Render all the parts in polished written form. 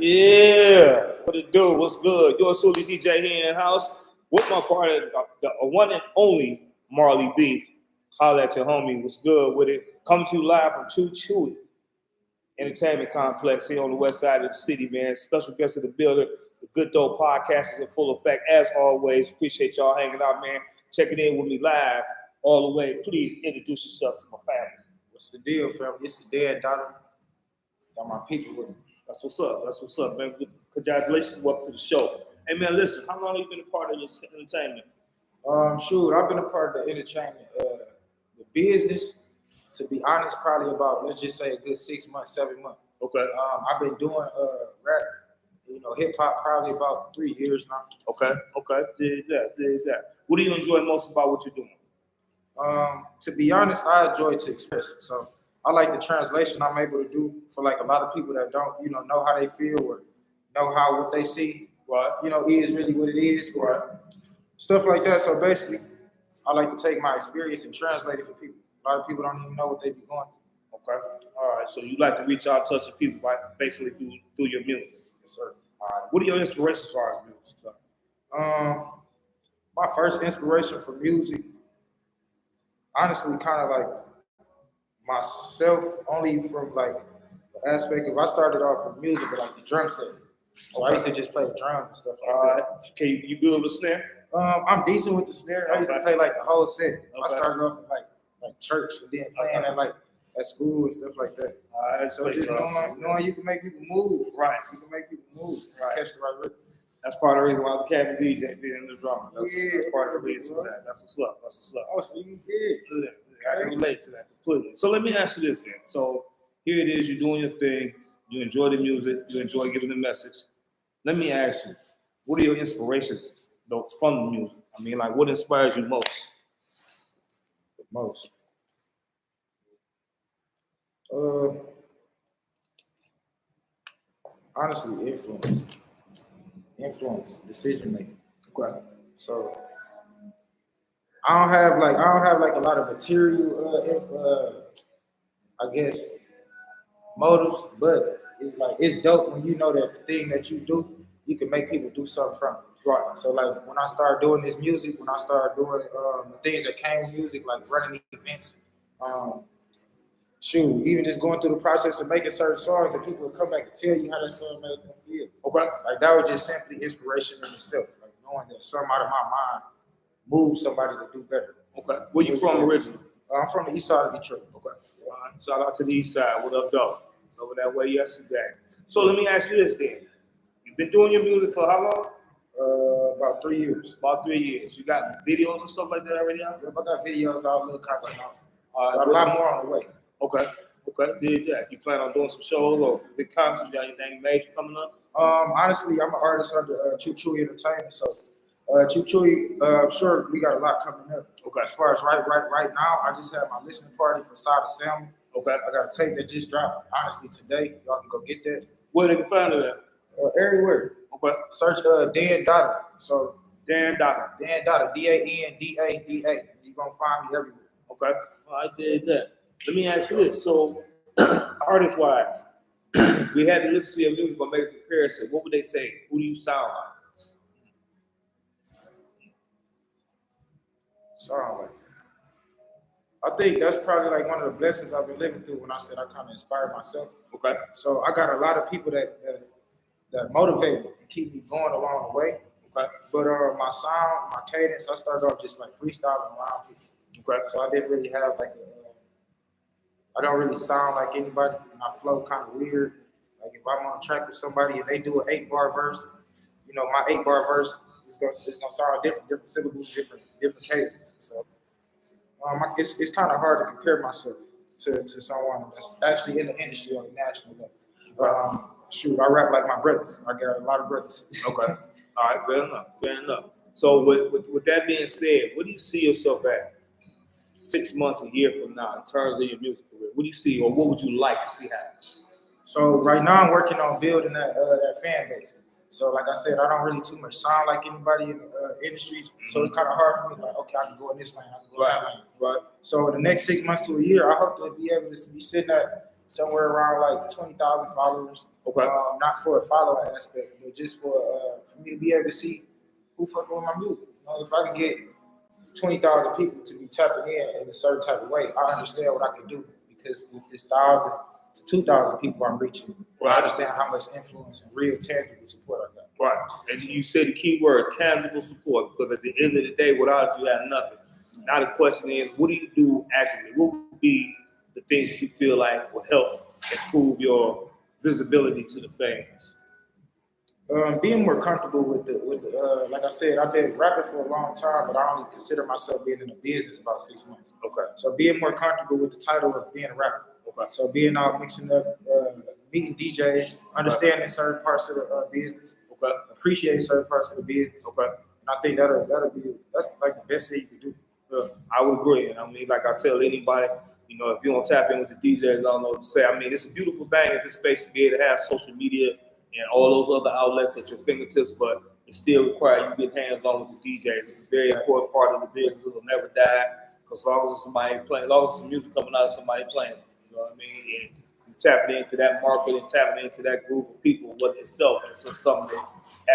Yeah, what it do? What's good? You're Sully DJ here in the house with my partner, the one and only Marley B. Holla at your homie. What's good with it? Coming to you live from CHEWY Entertainment Complex here on the west side of the city, man. Special guest of the building. The Good Dope Podcast is in full effect as always. Appreciate y'all hanging out, man. Checking in with me live all the way. Please introduce yourself to my family. What's the deal, family? It's the dad, daughter. Got my people with me. That's what's up. That's what's up, man. Congratulations. Welcome to the show. Hey, man, listen. How long have you been a part of this entertainment? Shoot, I've been a part of the entertainment, the business. To be honest, probably about, let's just say, a good 6 months, 7 months. Okay. I've been doing rap, hip hop, probably about 3 years now. Okay. Did that. What do you enjoy most about what you're doing? To be honest, I enjoy to express it. So I like the translation I'm able to do for like a lot of people that don't, know how they feel or know how what they see, Right. Is really what it is, or stuff like that. So basically, I like to take my experience and translate it for people. A lot of people don't even know what they be going through. Okay. All right. So you like to reach out, touch the people, right? Basically through your music. Yes, sir. All right. What are your inspirations as far as music? My first inspiration for music, honestly, kind of like myself, only from like the aspect of I started off with music, but like the drum set. So I used to just play the drums and stuff like that. Okay, you good with the snare? I'm decent with the snare. I used to play like the whole set. Okay. I started off with like church and then playing at school and stuff like that. So just knowing you can make people move. Right. You can make people move. Right. Catch the right rhythm. That's part of the reason why the cabin DJ being in the drama. That's part of the reason for that. That's what's up. Oh, so you did. I can relate to that completely. So let me ask you this then. So here it is, you're doing your thing, you enjoy the music, you enjoy giving the message. Let me ask you, what are your inspirations though from the music? I mean, like what inspires you most? The most. Honestly, influence, decision making. Okay. So I don't have like a lot of material, I guess, motives, but it's dope when you know that the thing that you do, you can make people do something from it. Right. So like when I started doing this music, when I started doing the things that came with music, like running events, even just going through the process of making certain songs, and people will come back and tell you how that song made them feel. Okay. Like that was just simply inspiration in itself. Like knowing that something out of my mind moved somebody to do better. Okay. Where you from originally? I'm from the east side of Detroit. Okay. All right. Shout out to the east side. What up, though? Over that way yesterday. So let me ask you this then. You've been doing your music for how long? About 3 years. About 3 years. You got videos and stuff like that already out? Yep, I got videos out, little content out. Got a lot more on the way. Okay. Did that. You plan on doing some shows or big concerts? Got anything major coming up? Honestly, I'm an artist under CHEWY Entertainment, so CHEWY, sure, we got a lot coming up. Okay. As far as right now, I just had my listening party for Side of Salmon. Okay. I got a tape that just dropped, honestly, today. Y'all can go get that. Where they can find it at? Everywhere. Okay. Search Dan Dada. So Dan Dada. Dan Dada, DANDADA. You're going to find me everywhere. Okay. I did that. Let me ask you this. So, artist-wise, we had to listen to your music or make a comparison. What would they say? Who do you sound like? Sound like. I think that's probably like one of the blessings I've been living through when I said I kind of inspired myself. Okay. So I got a lot of people that motivate me and keep me going along the way. Okay. But my sound, my cadence, I started off just like freestyling around people. Okay. So I didn't really have like I don't really sound like anybody, and I flow kind of weird. Like if I'm on a track with somebody and they do an 8-bar verse, my 8-bar verse is gonna sound different syllables, different cadences. So it's kind of hard to compare myself to someone that's actually in the industry on a national level. I rap like my brothers. I got a lot of brothers. Okay. All right. Fair enough. So with that being said, what do you see yourself at 6 months, a year from now in terms of your music career? What do you see, or what would you like to see happen? So right now I'm working on building that fan base. So like I said, I don't really too much sound like anybody in the industries. Mm-hmm. So it's kind of hard for me. Like, okay, I can go in this lane, I can go in that lane. Right. So the next 6 months to a year, I hope to be able to be sitting at somewhere around like 20,000 followers. Okay. Not for a follower aspect, but just for me to be able to see who fucking with my music. You know, if I can get 20,000 people to be tapping in a certain type of way, I understand what I can do because with this 1,000 to 2,000 people I'm reaching, I understand how much influence and real tangible support I got. Right. And you said the key word, tangible support, because at the end of the day, without you, have nothing. Now the question is, what do you do actively? What would be the things that you feel like will help improve your visibility to the fans? Being more comfortable with the like I said, I've been rapping for a long time, but I only consider myself being in the business about 6 months. Okay. So being more comfortable with the title of being a rapper. Okay. So being out mixing up, meeting DJs, understanding certain parts of the business. Okay. Appreciating certain parts of the business. Okay. And I think that's like the best thing you can do. I would agree. And I mean, like I tell anybody, you know, if you don't tap in with the DJs, I don't know what to say. I mean, it's a beautiful thing at this space to be able to have social media and all those other outlets at your fingertips, but it still requires you get hands-on with the DJs. It's a very important part of the business. It'll never die because as long as there's somebody playing, as long as there's music coming out of somebody playing, you know what I mean? And you tapping into that market and tapping into that group of people with itself. And so something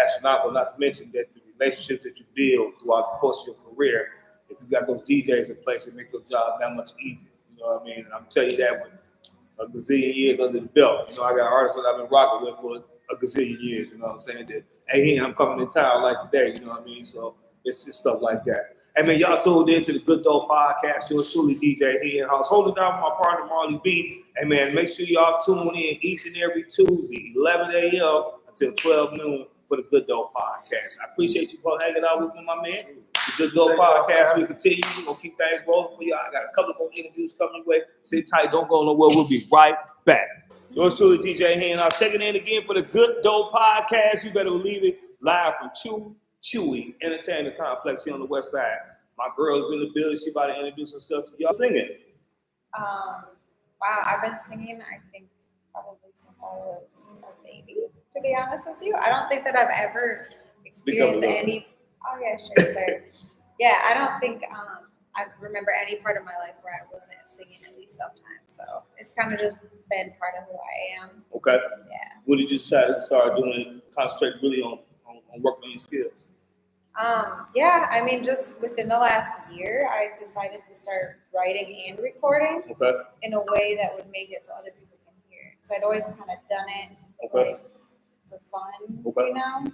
astronomical, not to mention that the relationships that you build throughout the course of your career, if you got those DJs in place, it makes your job that much easier. You know what I mean? And I'm telling you that with a gazillion years under the belt. You know, I got artists that I've been rocking with for a gazillion years. You know what I'm saying? That, hey, I'm coming to town like today. You know what I mean? So it's just stuff like that. Hey, man, y'all tuned in to the Good Dope Podcast. Yours truly, DJ here in house. Holding down for my partner, Marley B. Hey, man, make sure y'all tune in each and every Tuesday, 11 a.m. until 12 noon for the Good Dope Podcast. I appreciate you for hanging out with me, my man. The Good Dope Podcast, we continue. We're going to keep things rolling for y'all. I got a couple more interviews coming your way. Sit tight. Don't go nowhere. We'll be right back. Yours truly, DJ here, and I'm checking in again for the Good Dope Podcast. You better believe it. Live from CHEWY Entertainment Complex here on the west side. My girl's in the building. She about to introduce herself to y'all. Singing. Wow, I've been singing, I think, probably since I was a baby, to be honest with you. I don't think that I've ever experienced any. Oh, yeah, sure, sir. Yeah, I don't think I remember any part of my life where I wasn't singing at least sometimes. So it's kind of just been part of who I am. Okay. Yeah. What did you decide to start doing, concentrate really on working on your skills? Yeah, I mean, just within the last year, I decided to start writing and recording in a way that would make it so other people can hear it. Because I'd always kind of done it like, for fun, you know?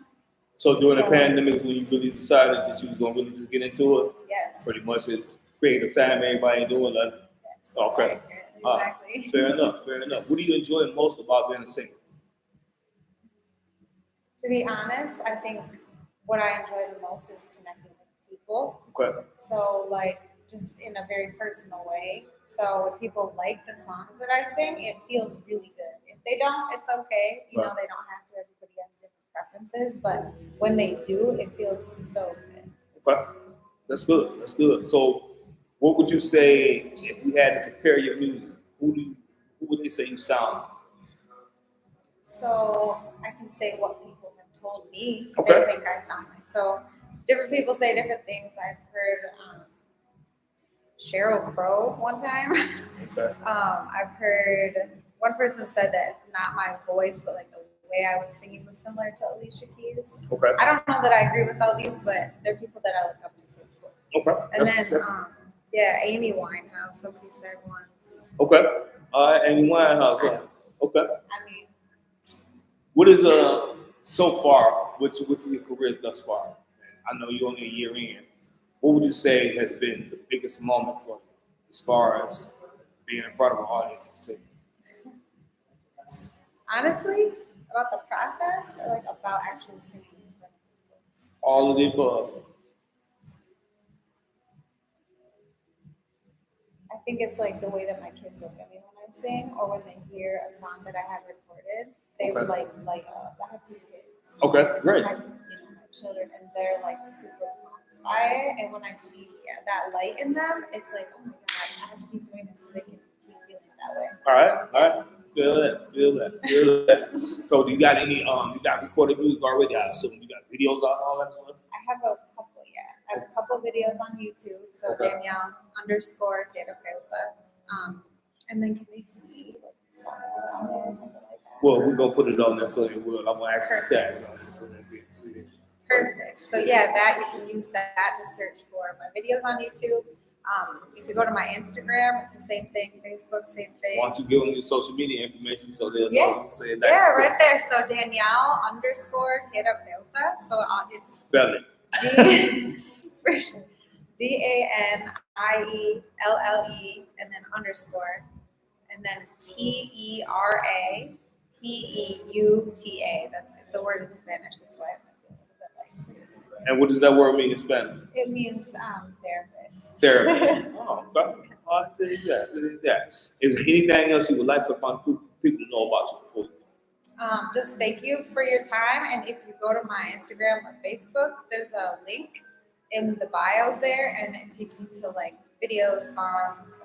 So during the pandemic is when you really decided that you was going to really just get into it? Yes. Pretty much it created a time everybody ain't doing nothing? Yes. Okay. Exactly. Fair enough. What do you enjoy most about being a singer? To be honest, I think what I enjoy the most is connecting with people. Okay. So, like, just in a very personal way. So, if people like the songs that I sing, it feels really good. If they don't, it's okay. You know, they don't have to. Everybody has different preferences. But when they do, it feels so good. Okay. That's good. So, what would you say if we had to compare your music? Who would they say you sound like? So I can say what people have told me Okay. they think I sound like. So different people say different things. I've heard Sheryl Crow one time. Okay. I've heard one person said that not my voice, but like the way I was singing was similar to Alicia Keys. Okay. I don't know that I agree with all these, but they're people that I look up to, so it's cool. Okay. And then, yeah, Amy Winehouse, somebody said once. Okay. All right, Amy Winehouse. Okay. I mean, what is so far with your career thus far? I know you're only a year in. What would you say has been the biggest moment for you as far as being in front of an audience and singing? honestly, about the process or like about actually singing in front of people? All of the above. I think it's like the way that my kids look at me when I sing, or when they hear a song that I have recorded, they would like light up. I have two kids. Okay, great. My children, and they're like super pumped by it. And when I see that light in them, it's like, oh my god, I have to keep doing this so they can keep feeling that way. All right. Feel that. So do you got any you got recorded music already? I assume you got videos out and all that stuff? I have a couple, I have a couple videos on YouTube. So Danielle _Tata Pelta. And then can they see what this one Well, we're gonna put it on there so they will. I'm gonna actually tag it on it so they can see it. Perfect. So yeah, that you can use that to search for my videos on YouTube. If you go to my Instagram, it's the same thing. Facebook, same thing. Why don't you give them your social media information so they'll Yeah. know? Say it Yeah, right there. So Danielle_terapeuta. So it's Spell it. for sure. DANIELLE and then underscore and then TERAPEUTA. It's a word in Spanish. That's why I'm a little bit like this. And what does that word mean in Spanish? It means therapist. Therapist. Oh, okay. I did that. Is there anything else you would like for people to know about you before? Just thank you for your time. And if you go to my Instagram or Facebook, there's a link in the bios there, and it takes you to like videos, songs,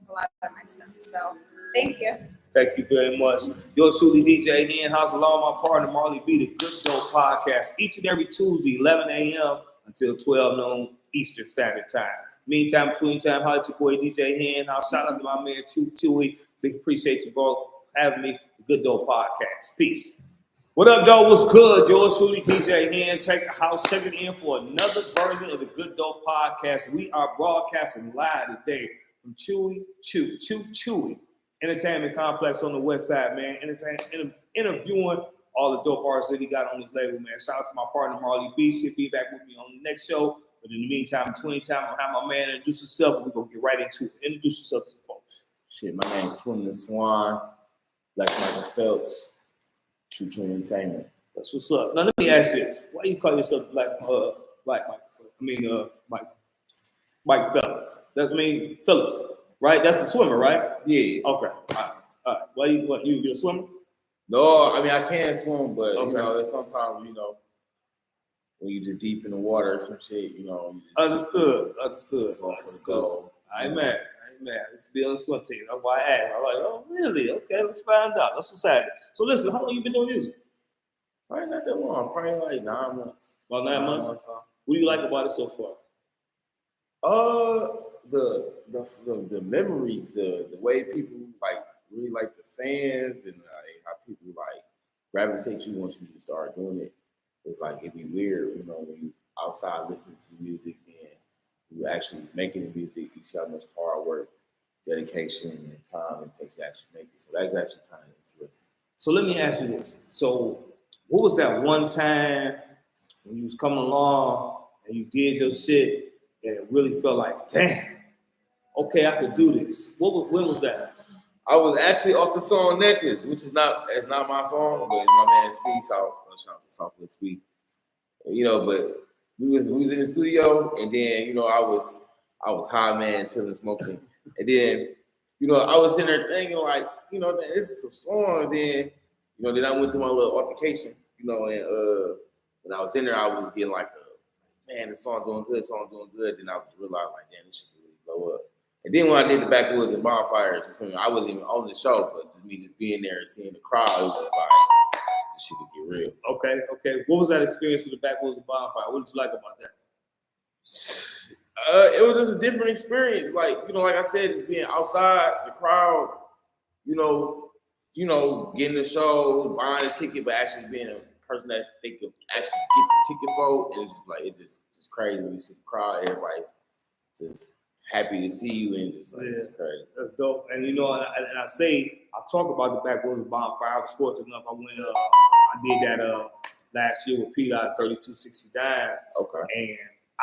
a lot of my stuff. So thank you. Thank you very much. Yours truly, DJ Henhouse, along with my partner Marley B, the Good Dope Podcast, each and every Tuesday, 11 a.m. until 12 noon Eastern Standard Time. Meantime, between time, holla at your boy DJ Henhouse. Shout out to my man CHEWY. Big appreciate you both having me. The Good Dope Podcast. Peace. What up, though? What's good? Yours truly, DJ Hen. Check the house. Check it in for another version of the Good Dope Podcast. We are broadcasting live today from CHEWY Entertainment Complex on the West Side, man. Interviewing all the dope artists that he got on his label, man. Shout out to my partner Marley B. She'll be back with me on the next show. But in the meantime, between time, I'll have my man introduce himself, and we're gonna get right into it. Introduce yourself to the folks. Shit, my name's Swim the Swan, Black Michael Phelps, True Entertainment. That's what's up. Now let me ask you this: why you call yourself Black Michael Phelps? Mike Phelps. That mean Phillips, right? That's the swimmer, right? Yeah. Okay. All right. Why you're a swimmer? No, I mean I can swim, but Okay. you know, there's sometimes when you just deep in the water or some shit, you just Understood. go for the goal. I ain't mad. Let's be on the swim team. That's why I asked. I'm like, oh, really? Okay, let's find out. That's what's happening. So listen, how long you been doing music? Probably not that long. Probably like 9 months. About 9 months. What do you like about it so far? The memories, the way people like really like the fans and how people like gravitate you once you start doing it. It's like it'd be weird, when you outside listening to music and you actually making the music, you see how much hard work, dedication, and time it takes to actually make it. So that's actually kind of interesting. So let me ask you this. So what was that one time when you was coming along and you did your shit and it really felt like, damn, okay, I could do this? When was that? I was actually off the song Necklace, which is not my song, but my man Speed, shout out to Southwood Speed. But we was in the studio, and then I was high, man, chilling, smoking, and then I was sitting there thinking like this is a song. And then I went through my little altercation, and when I was in there, I was getting like, man, the song doing good. Then I was realizing like, damn, this should really blow up. And then when I did the Backwoods and Bonfires, I wasn't even on the show, but just being there and seeing the crowd, it was like, this shit could get real. Okay. What was that experience with the Backwoods and Bonfire? What did you like about that? It was just a different experience. Like I said, just being outside the crowd, getting the show, buying a ticket, but actually being a person that they could actually get the ticket for, and it's just crazy when you see the crowd. Everybody's just happy to see you, and just like, it's crazy. That's dope. And I talk about the Backwoods and Bonfire. I was fortunate enough. I did that last year with PODAST 3269. Okay. And I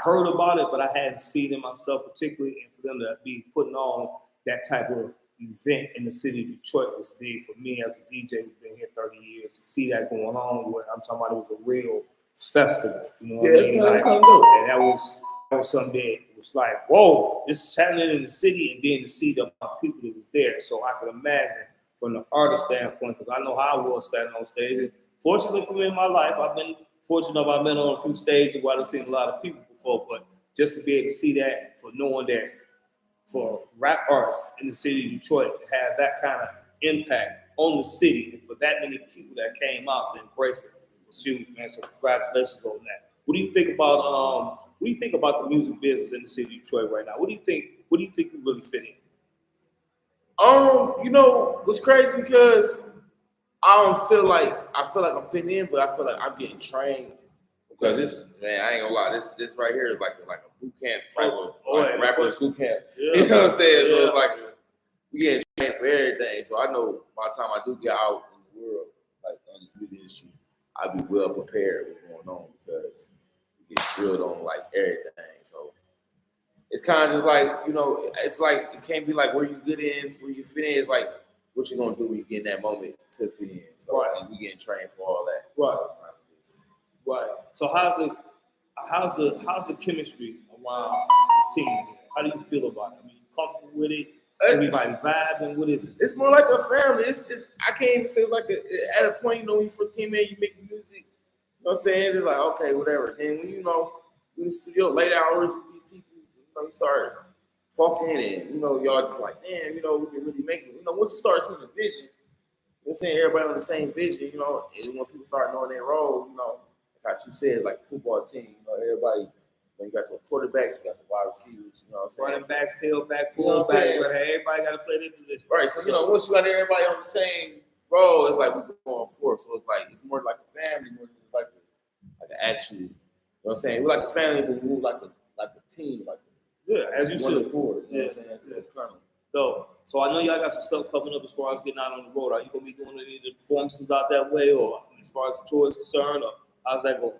heard about it, but I hadn't seen it myself particularly. And for them to be putting on that type of event in the city of Detroit was big for me as a DJ who's been here 30 years to see that going on. Where I'm talking about, it was a real festival. What I mean? And that was something that was like, whoa, this is happening in the city, and then to see the people that was there. So I could imagine from the artist standpoint, because I know how I was standing on stage. And fortunately for me in my life, I've been fortunate enough, I've been on a few stages where I've seen a lot of people before, but just to be able to see that, for knowing that for rap artists in the city of Detroit to have that kind of impact on the city, and for that many people that came out to embrace it was huge, man. So congratulations on that. What do you think about the music business in the city of Detroit right now? What do you think you really fit in? What's crazy because I don't feel like I'm fitting in, but I feel like I'm getting trained. Because this, man, I ain't gonna lie, this right here is like a boot camp type of rapper's boot camp. Yeah. You know what I'm saying? So Yeah. it's like we getting trained for everything. So I know by the time I do get out in the world, like on this music industry, I'll be well prepared with what's going on because we get drilled on like everything. So it's kind of just like, you know, it's like it can't be like where you get in, where you fit in. It's like what you gonna do when you get in that moment to fit in. So and we getting trained for all that. Right. So it's kind of just, Right. So how's the chemistry around the team? How do you feel about it? I mean, you comfortable with it? Everybody vibing? What is it? it's more like a family. It's I can't even say it's like at a point, you know, when you first came in, you making music. You know what I'm saying? It's like, okay, whatever. And when you know, in the studio, late hours with these people, you know, you start talking and, you know, y'all just like, damn, you know, we can really make it. You know, once you start seeing the vision, you know what I'm saying? Everybody on the same vision, you know, and when people start knowing their role, you know, like you said, it's like a football team, you know, everybody, when you got your quarterbacks, you got your wide receivers, you know what I'm saying? Running backs, tailback, You know what I'm fullback, saying? but everybody got to play their position. Right, so, you know, once you got everybody on the same role, it's like we're going forth. So it's like, it's more like a family, more than it's like an actual, you know what I'm saying? We're like a family, but we move like a team, like As you one should. accord, you know what I'm saying? So it's kind of, So I know y'all got some stuff coming up as far as getting out on the road. Are you gonna be doing any of the performances out that way, or as far as the tour is concerned, or how's that going?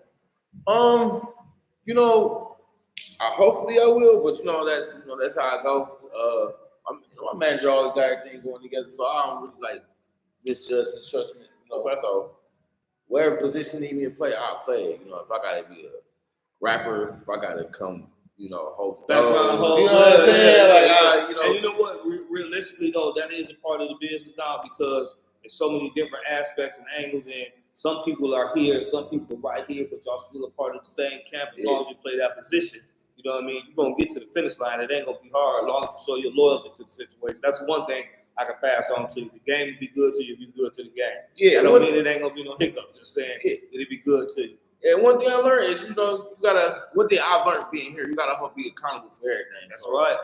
you know, hopefully I will, but you know that's how I go. My manager always got everything going together, so I don't really like misjudge and trust me. You know, Okay. so whatever position need me to play, I'll play it. You know, if I gotta be a rapper, if I gotta come, you know, hold the Background, nose, you know what I'm saying? Like, you know, And you know what? Realistically, though, that is a part of the business now because there's so many different aspects and angles, and some people are here, some people are right here, but y'all still a part of the same camp as long as you play that position. You know what I mean? You're gonna get to the finish line. It ain't gonna be hard as long as you show your loyalty to the situation. That's one thing I can pass on to you. The game will be good to you if you're good to the game. Yeah, I don't mean it ain't gonna be no hiccups. Just saying it'll be good to you. And one thing I learned is, you know, you gotta. One thing I've learned being here, you gotta be accountable for everything. That's right.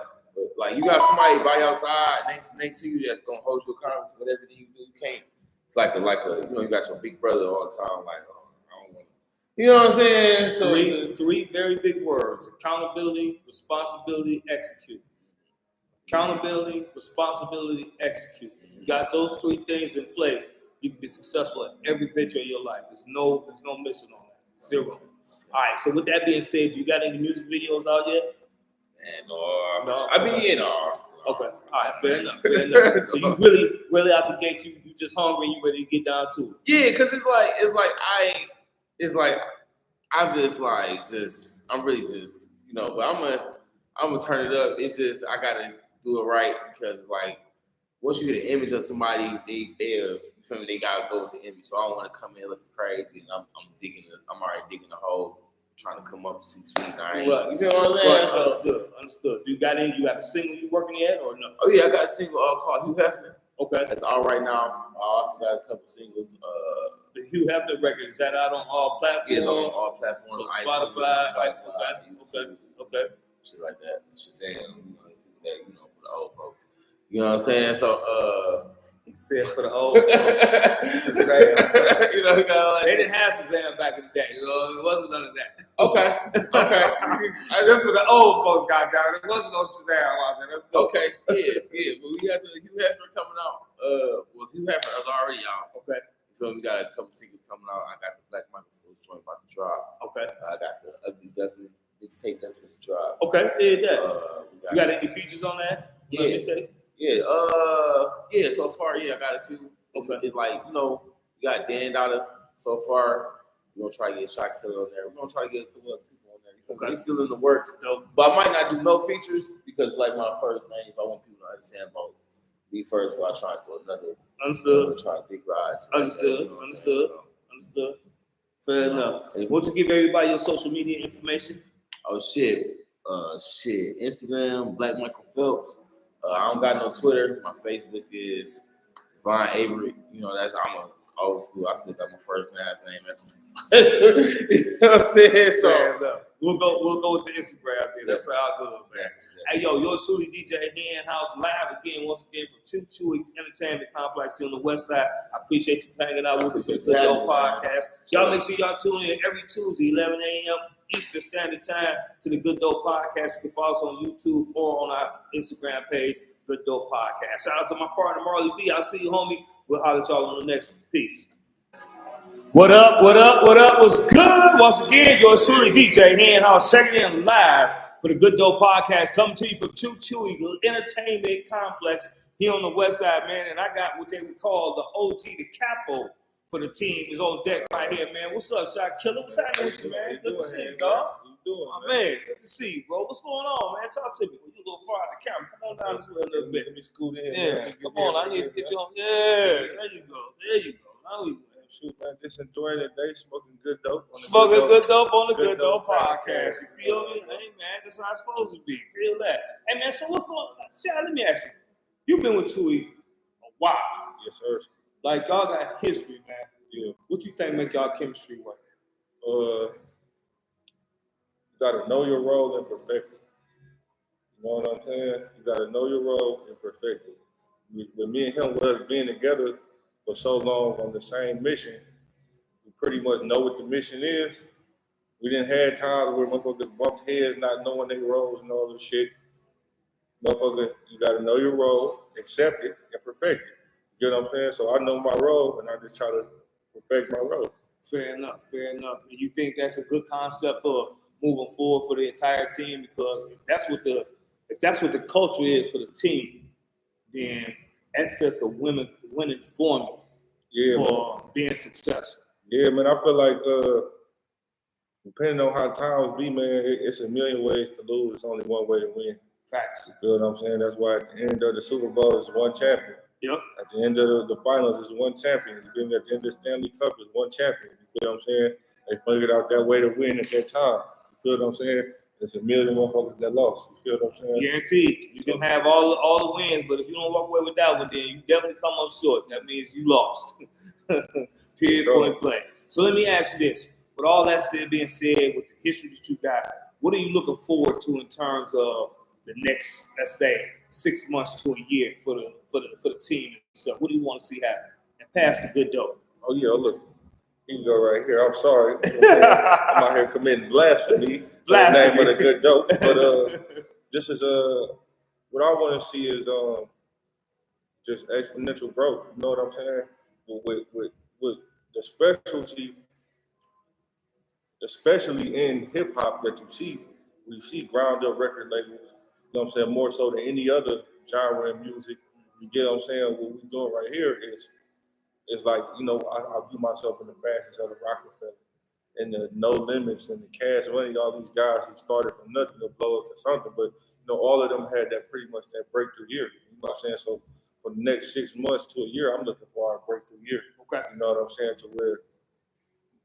Like you got somebody by your side next to you that's gonna hold you accountable for everything you do. You can't. It's like a you know, you got your big brother all the time. Like, oh, I don't want. You know what I'm saying? So Three very big words: accountability, responsibility, execute. Accountability, responsibility, execute. You got those three things in place, you can be successful at every venture of your life. There's no missing on that. Zero. All right. So with that being said, you got any music videos out yet? Man, No. I mean, Okay. All right. Fair enough. Fair enough. So you really out the gate, you just hungry, you ready to get down to it. Yeah, because I'm really just, you know, but I'm gonna turn it up. It's just I gotta do it right because it's like once you get an image of somebody, you feel me, they gotta go with the image. So I don't want to come in looking crazy and I'm already digging a hole, trying to come up 6 feet. Right. You feel what I'm saying? Right. Understood. You got a single you working yet or no? Oh yeah, I got a single called Hugh Hefner. Okay. That's out right now. I also got a couple singles. The Hugh Hefner record, is that out on all platforms? Yeah, on all platforms. So iTunes, Spotify. Okay. Shit like that. Shazam, you know, for the old folks. You know what I'm saying? So he said for the old folks. Shazam. You know, they didn't have Shazam back in the day. It wasn't none of that. Okay. Just for the old folks, goddamn. It wasn't no Shazam out there. That's dope. Okay. Yeah. But we got the Hugh Hefner coming out. Well, Hugh Hefner is already out. Okay. So we got a couple singles coming out. I got the Black Microphone joint about to drop. Okay. I got the Ugly Duckling mixtape that's going to drop. Okay. You got any features on that? Yeah. So far, I got a few. Okay. It's like, you know, we got Dan Dada so far. We're gonna try to get Shot Killer on there. We're gonna try to get a couple other people on there. Okay. It's still in the works. Dope. But I might not do no features because it's like my first name, so I want people to understand about me first before I try to do another. Understood. Try to big rise. Understood. Fair enough. Won't you give everybody your social media information? Oh shit. Instagram, Black Michael Phelps. I don't got no Twitter. My Facebook is Vaughn Avery. You know, I'm old school. I still got my first and last name as you know what I'm saying? So We'll go with the Instagram there. That's all good, man. Hey, yo, yours truly, DJ Hen House, live again, once again, from CHEWY Entertainment Complex here on the West Side. I appreciate you hanging out with us for the Good Dope Podcast. Y'all make sure y'all tune in every Tuesday, 11 a.m. Eastern Standard Time to the Good Dope Podcast. You can follow us on YouTube or on our Instagram page, Good Dope Podcast. Shout out to my partner, Marley B. I'll see you, homie. We'll holler at y'all on the next one. Peace. What up? What's good? Once again, yours truly, DJ Hen House, checking in live for the Good Dope Podcast, coming to you from CHEWY Entertainment Complex here on the West Side, man. And I got what they would call the OG, the capo for the team is on deck right here, man. What's up, Shot Killer? What's happening with you, man? Good to see you, dog. My man, good to see you, bro. What's going on, man? Talk to me. You a little far out the camera. Come on down this way a little bit. Let me scoot in. Yeah, come on. I need to get you on. Yeah, there you go. Now we shoot, man, just enjoying the day, smoking good dope. Smoking good dope on the Good Dope Podcast. You feel me? Hey, man, that's how it's supposed to be. Feel that. Hey, man, so what's going on? Shaq, let me ask you. You've been with CHEWY a while. Yes, sir. Like, y'all got history, man. Yeah. What you think make y'all chemistry work? You gotta know your role and perfect it. You know what I'm saying? You gotta know your role and perfect it. With me and him, with us being together for so long on the same mission, we pretty much know what the mission is. We didn't have times where motherfuckers bumped heads not knowing their roles and all this shit. Motherfucker, you gotta know your role, accept it, and perfect it. You know what I'm saying? So I know my role, and I just try to perfect my role. Fair enough. And you think that's a good concept for moving forward for the entire team? Because if that's what the culture is for the team, then that sets a winning formula for being successful. Yeah, man. I feel like depending on how times be, man, it's a million ways to lose. It's only one way to win. Facts. You know what I'm saying? That's why at the end of the Super Bowl is one champion. Yep. At the end of the finals is one champion. At the end of the Stanley Cup is one champion. You feel what I'm saying? They figured out that way to win at that time. You feel what I'm saying? There's a million motherfuckers that lost. You feel what I'm saying? Guaranteed. You can have all the wins, but if you don't walk away with that one, then you definitely come up short. That means you lost. Period, point blank. So let me ask you this. With all that being said, with the history that you got, what are you looking forward to in terms of the next, let's say, 6 months to a year for the team? So what do you want to see happen? And pass the Good Dope. Oh yeah, look. You can go right here. I'm sorry. I'm out here committing blasphemy. The name of the Good Dope. But this is what I want to see is just exponential growth. You know what I'm saying? With the specialty, especially in hip hop that we see ground up record labels. You know what I'm saying? More so than any other genre in music. You get what I'm saying? What we're doing right here is like, you know, I view myself in the fashions of the Rockefeller and the No Limits and the Cash Money, all these guys who started from nothing to blow up to something. But, you know, all of them had that pretty much that breakthrough year. You know what I'm saying? So for the next 6 months to a year, I'm looking for our breakthrough year. Okay. You know what I'm saying? To where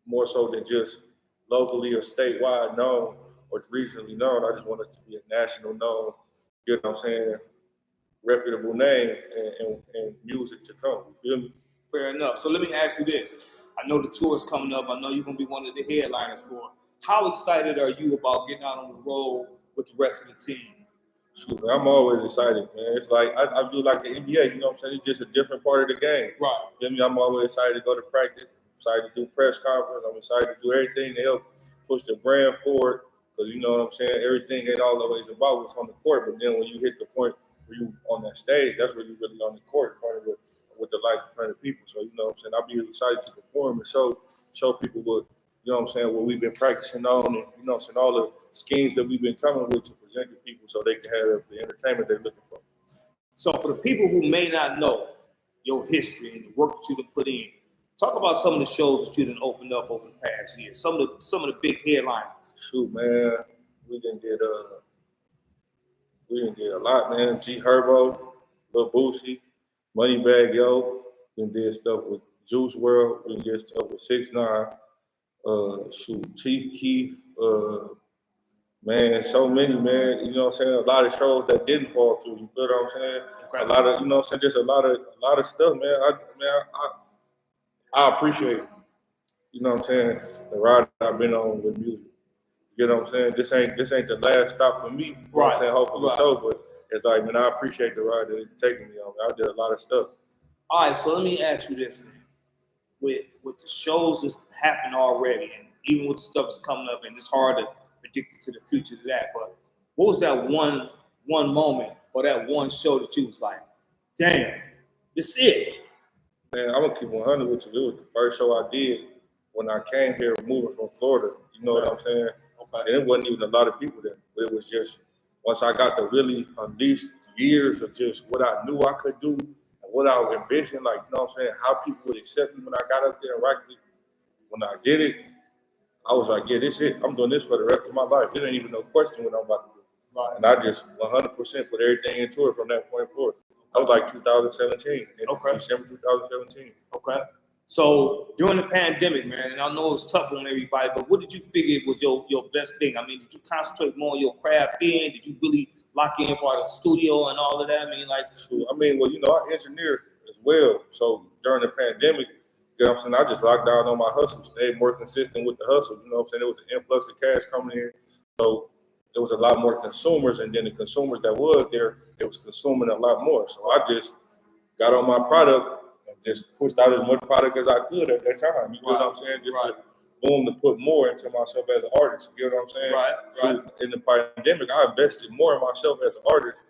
more so than just locally or statewide known or regionally known, I just want us to be a national known, you know what I'm saying, reputable name and music to come. You feel me? Fair enough. So let me ask you this. I know the tour is coming up. I know you're going to be one of the headliners for it. How excited are you about getting out on the road with the rest of the team? Shoot, man, I'm always excited, man. It's like, I do like the NBA, you know what I'm saying? It's just a different part of the game. Right. You feel me? I'm always excited to go to practice. I'm excited to do press conference. I'm excited to do everything to help push the brand forward. Because you know what I'm saying? Everything ain't always about what's on the court. But then when you hit the point where you on that stage, that's where you really on the court in front of with the life in front of people. So, you know what I'm saying? I'll be excited to perform and show people what, you know what I'm saying, what we've been practicing on and, you know what I'm saying, all the schemes that we've been coming with to present to people so they can have the entertainment they're looking for. So for the people who may not know your history and the work that you've put in, talk about some of the shows that you done opened up over the past year, some of the big headliners. Shoot, man, we done did a lot, man. G Herbo, Lil Boosie, Moneybag Yo, we did stuff with Juice WRLD, we did stuff with 6ix9ine, Chief Keef, man, so many, man. You know what I'm saying? A lot of shows that didn't fall through. You feel what I'm saying? Okay. A lot of, you know what I'm saying? Just a lot of stuff, man. I appreciate, you know what I'm saying, the ride that I've been on with music. You know what I'm saying? This ain't the last stop for me. You know what I'm saying? Hopefully so, but it's like, man, I appreciate the ride that it's taking me on. I did a lot of stuff. All right, so let me ask you this: with the shows that's happened already, and even with the stuff that's coming up, and it's hard to predict it to the future to that. But what was that one moment or that one show that you was like, damn, this it? Man, I'm gonna keep 100 with you. It was the first show I did when I came here, moving from Florida. You know what I'm saying? Okay. And it wasn't even a lot of people there, but it was just once I got to really unleash years of just what I knew I could do and what I was envisioning, like, you know what I'm saying, how people would accept me when I got up there and rocked it. When I did it, I was like, yeah, this it. I'm doing this for the rest of my life. There ain't even no question what I'm about to do. Right. And I just 100% put everything into it from that point forward. I was like 2017, Okay. December 2017. Okay. So during the pandemic, man, and I know it's tough on everybody, but what did you figure was your best thing? I mean, did you concentrate more on your craft then? Did you really lock in for the studio and all of that? I mean, like, I mean, well, you know, I engineer as well. So during the pandemic, you know what I'm saying, I just locked down on my hustle, stayed more consistent with the hustle. You know what I'm saying? There was an influx of cash coming in. So there was a lot more consumers, and then the consumers that was there, it was consuming a lot more. So I just got on my product and just pushed out as much product as I could at that time. You know what I'm saying? Just to boom, to put more into myself as an artist. You know what I'm saying? Right. So in the pandemic, I invested more in myself as an artist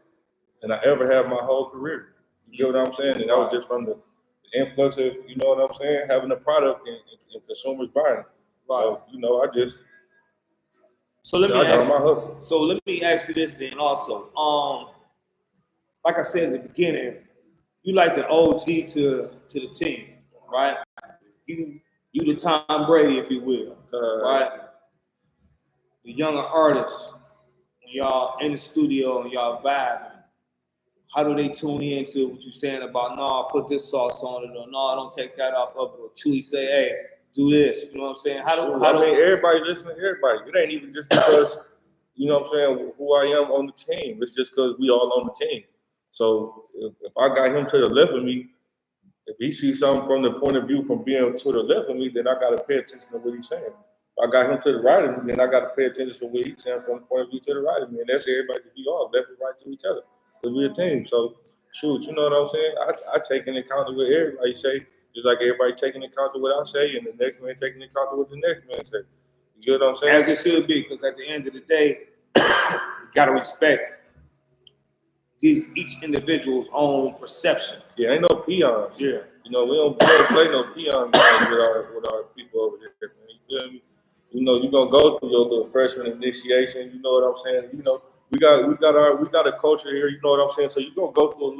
than I ever have my whole career. You get what I'm saying? And that was just from the influx of, you know what I'm saying, having a product and consumers buying it. So, you know, I just let me ask you this then also. Like I said at the beginning, you like the OG to the team, right? You the Tom Brady, if you will, right? The younger artists, when y'all in the studio and y'all vibing, how do they tune into what you're saying about, no, put this sauce on it, or no, don't take that off of it, or Chewy say, hey, do this, you know what I'm saying? I mean, everybody listening to everybody. It ain't even just because, you know what I'm saying, who I am on the team. It's just because we all on the team. So if I got him to the left of me, if he sees something from the point of view from being to the left of me, then I got to pay attention to what he's saying. If I got him to the right of me, then I got to pay attention to what he's saying from the point of view to the right of me. And that's everybody to be all left and right to each other. Because we're a team. So, shoot, you know what I'm saying? I take into account what everybody say, just like everybody taking into account what I say, and the next man taking into account what the next man say. You get what I'm saying? As it should be, because at the end of the day, you got to respect each individual's own perception. Yeah, ain't no peons. Yeah. You know, we don't play no peon games with our people over here, man. You feel me? You know, you're gonna go through your little freshman initiation, you know what I'm saying? You know, we got a culture here, you know what I'm saying? So you're gonna go through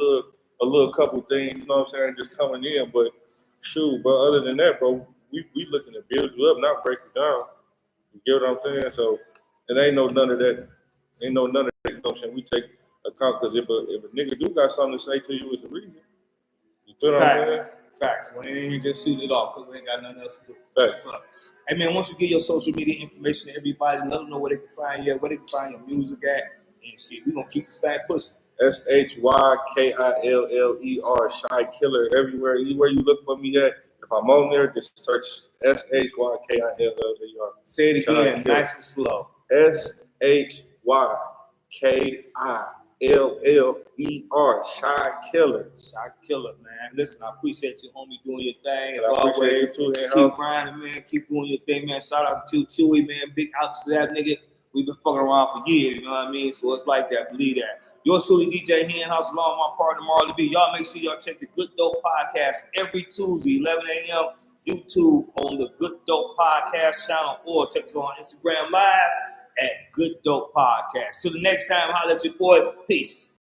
a little couple things, you know what I'm saying, just coming in. But shoot, but other than that, bro, we looking to build you up, not break you down. You get what I'm saying? So it ain't none of that, you know what I'm saying? We take account, because if a nigga do got something to say to you, it's a reason. You feel what I'm saying? Facts. We ain't just shoot it off because we ain't got nothing else to do. Facts. So, hey man, once you get your social media information to everybody, let them know where they can find you, where they can find your music at, and shit. We gonna keep this thing pushing. SHYKILLER, Shy Killer, everywhere you look for me at. If I'm on there, just search SHYKILLER. Say it again, nice and slow. SHYKILLER, Shy Killer. Shy Killer, man. Listen, I appreciate you, homie, doing your thing. And I appreciate you too, keep grinding, man. Keep doing your thing, man. Shout out to Chewy, man. Big ups to that nigga. We've been fucking around for years, you know what I mean? So it's like that, believe that. Yours truly, DJ Henhouse, along with my partner, Marley B. Y'all make sure y'all check the Good Dope Podcast every Tuesday, 11 a.m. YouTube on the Good Dope Podcast channel, or check us on Instagram Live at Good Dope Podcast. Till the next time, holla at your boy. Peace.